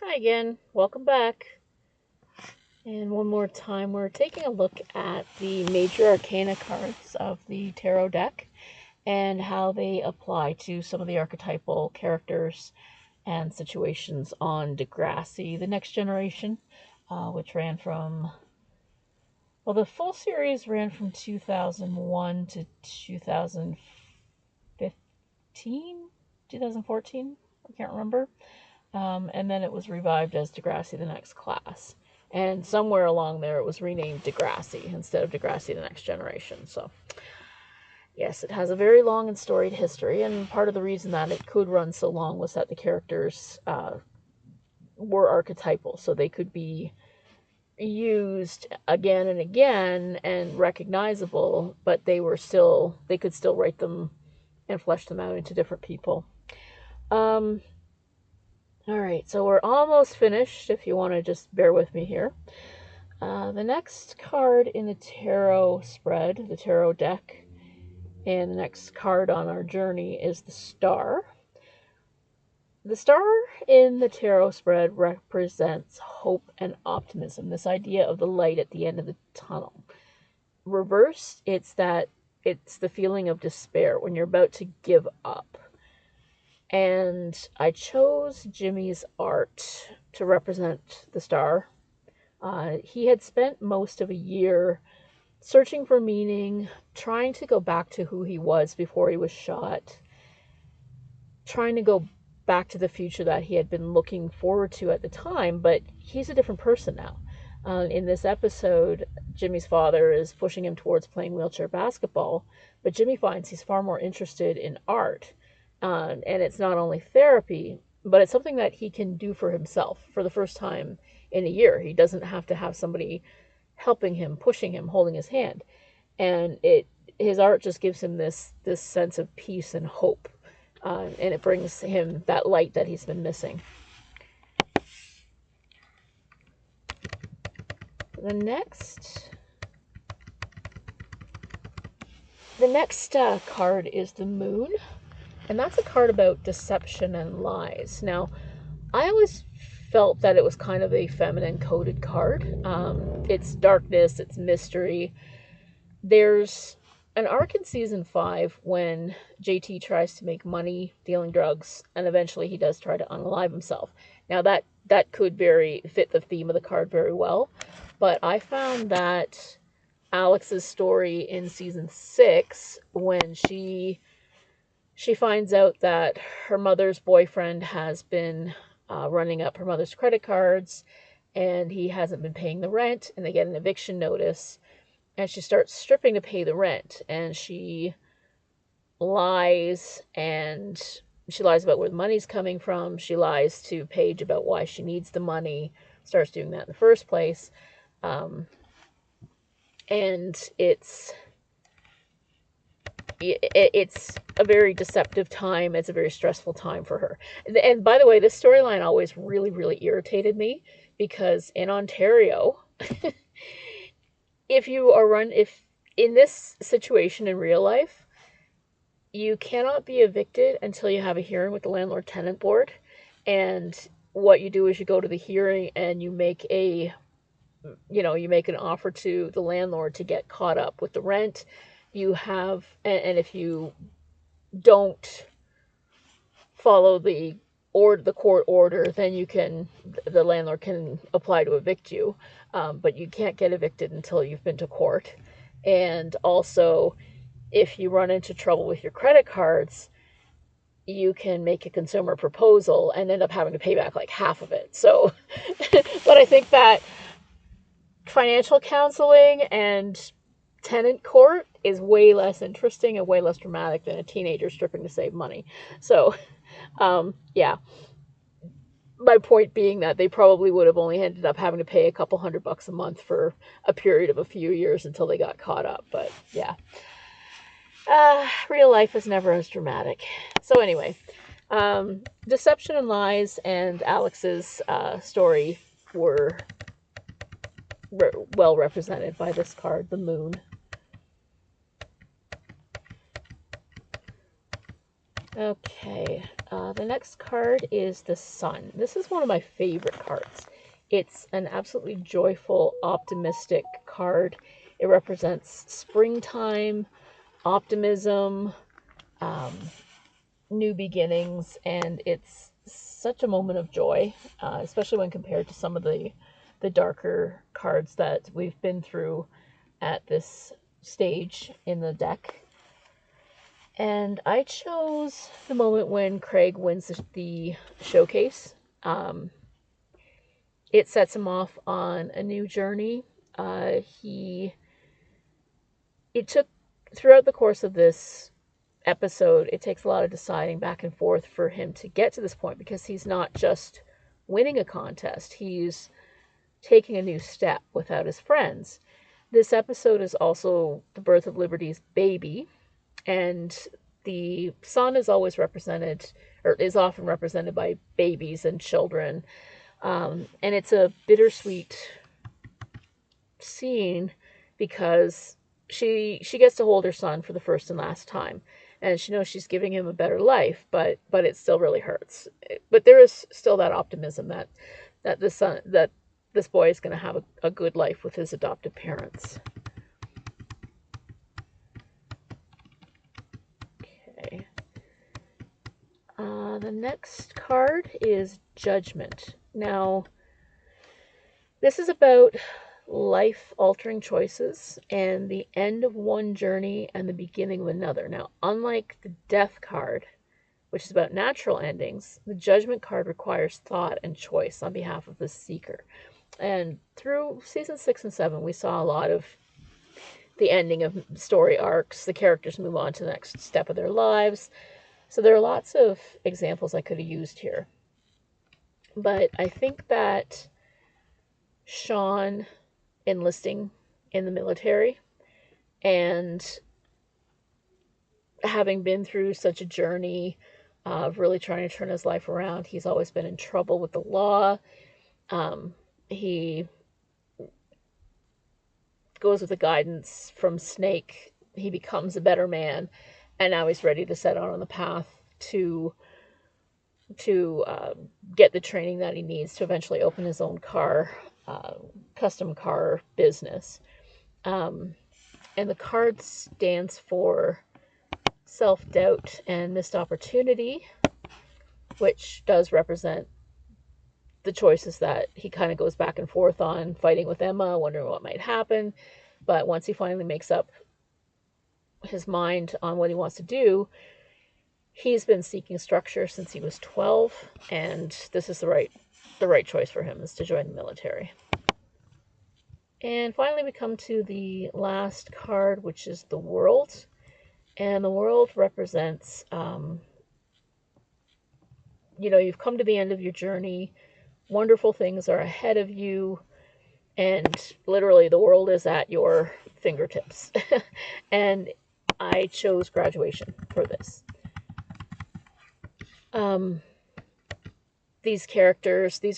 Hi again, welcome back. And one more time, we're taking a look at the Major Arcana cards of the Tarot deck and how they apply to some of the archetypal characters and situations on Degrassi, The Next Generation, which ran from, well, the full series ran from 2001 to 2015, 2014, I can't remember. And then it was revived as Degrassi the Next Class. And somewhere along there, it was renamed Degrassi instead of Degrassi the Next Generation. So, yes, it has a very long and storied history. And part of the reason that it could run so long was that the characters were archetypal. So they could be used again and again and recognizable, but they could still write them and flesh them out into different people. Um, All right, so we're almost finished if you want to just bear with me here. The next card in the tarot spread, the tarot deck, and the next card on our journey is the Star. The star in the tarot spread represents hope and optimism, this idea of the light at the end of the tunnel. Reversed, it's the feeling of despair when you're about to give up. And I chose Jimmy's art to represent the star. He had spent most of a year searching for meaning, trying to go back to who he was before he was shot, trying to go back to the future that he had been looking forward to at the time, but he's a different person now. In this episode, Jimmy's father is pushing him towards playing wheelchair basketball, but Jimmy finds he's far more interested in art. And it's not only therapy, but it's something that he can do for himself for the first time in a year. He doesn't have to have somebody helping him, pushing him, holding his hand. And his art just gives him this sense of peace and hope. And it brings him that light that he's been missing. The next card is the Moon, and that's a card about deception and lies. Now, I always felt that it was kind of a feminine coded card. It's darkness, it's mystery. There's an arc in season 5 when JT tries to make money dealing drugs, and eventually he does try to unalive himself. Now that could fit the theme of the card very well, but I found that Alex's story in season 6, when she finds out that her mother's boyfriend has been running up her mother's credit cards, and he hasn't been paying the rent, and they get an eviction notice, and she starts stripping to pay the rent, and she lies, and she lies about where the money's coming from. She lies to Paige about why she needs the money, starts doing that in the first place. And it's a very deceptive time. It's a very stressful time for her. And by the way, this storyline always really, really irritated me, because in Ontario, if in this situation in real life, you cannot be evicted until you have a hearing with the landlord tenant board. And what you do is you go to the hearing and you make an offer to the landlord to get caught up with the rent. And if you don't follow the court order, then the landlord can apply to evict you. But you can't get evicted until you've been to court. And also, if you run into trouble with your credit cards, you can make a consumer proposal and end up having to pay back like half of it. So, but I think that financial counseling and tenant court is way less interesting and way less dramatic than a teenager stripping to save money. So, yeah. My point being that they probably would have only ended up having to pay a couple $100 a month for a period of a few years until they got caught up. But yeah, real life is never as dramatic. So anyway, deception and lies and Alex's story were well represented by this card, the Moon. Okay, the next card is the Sun. This is one of my favorite cards. It's an absolutely joyful, optimistic card. It represents springtime, optimism, um, new beginnings, and it's such a moment of joy, especially when compared to some of the darker cards that we've been through at this stage in the deck. And I chose the moment when Craig wins the showcase. It sets him off on a new journey. It took, throughout the course of this episode, it takes a lot of deciding back and forth for him to get to this point, because he's not just winning a contest, he's taking a new step without his friends. This episode is also the birth of Liberty's baby, and the sun is always represented, or is often represented, by babies and children. And it's a bittersweet scene because she gets to hold her son for the first and last time, and she knows she's giving him a better life, but it still really hurts. But there is still that optimism that this boy is going to have a good life with his adoptive parents. Okay. The next card is Judgment. Now, this is about life-altering choices and the end of one journey and the beginning of another. Now, unlike the Death card, which is about natural endings, the Judgment card requires thought and choice on behalf of the seeker. And through season 6 and 7, we saw a lot of the ending of story arcs. The characters move on to the next step of their lives. So there are lots of examples I could have used here. But I think that Sean enlisting in the military and having been through such a journey of really trying to turn his life around, he's always been in trouble with the law. He goes with the guidance from Snake. He becomes a better man, and now he's ready to set out on the path to get the training that he needs to eventually open his own custom car business. And the card stands for self-doubt and missed opportunity, which does represent the choices that he kind of goes back and forth on, fighting with Emma, wondering what might happen. But once he finally makes up his mind on what he wants to do, he's been seeking structure since he was 12, and this is the right choice for him, is to join the military. And finally, we come to the last card, which is the World. And the World represents, you've come to the end of your journey. Wonderful things are ahead of you. And literally, the world is at your fingertips. And I chose graduation for this. These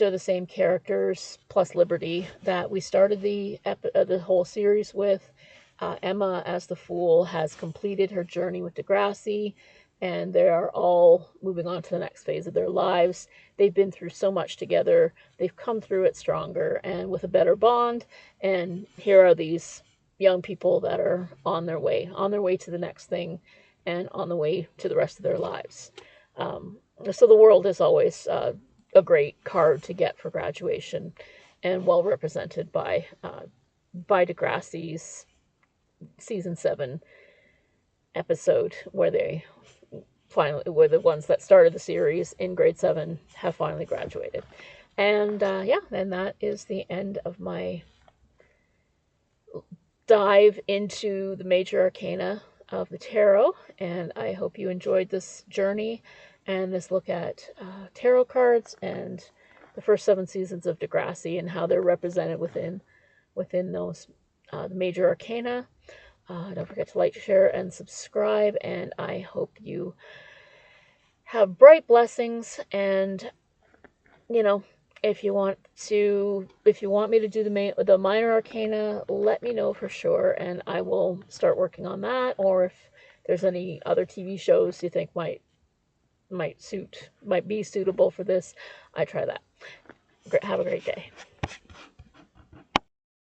are the same characters, plus Liberty, that we started the whole series with. Emma, as the Fool, has completed her journey with Degrassi, and they are all moving on to the next phase of their lives. They've been through so much together. They've come through it stronger and with a better bond, and here are these young people that are on their way to the next thing, and on the way to the rest of their lives. So the World is always a great card to get for graduation, and well represented by Degrassi's season 7 episode, where the ones that started the series in grade 7 have finally graduated. And and that is the end of my dive into the major arcana of the tarot, and I hope you enjoyed this journey and this look at tarot cards and the first 7 seasons of Degrassi and how they're represented within those the major arcana. Don't forget to like, share, and subscribe, and I hope you have bright blessings. And if you want me to do the minor arcana, let me know for sure, and I will start working on that. Or if there's any other TV shows you think might might be suitable for this, I try that. Have a great day.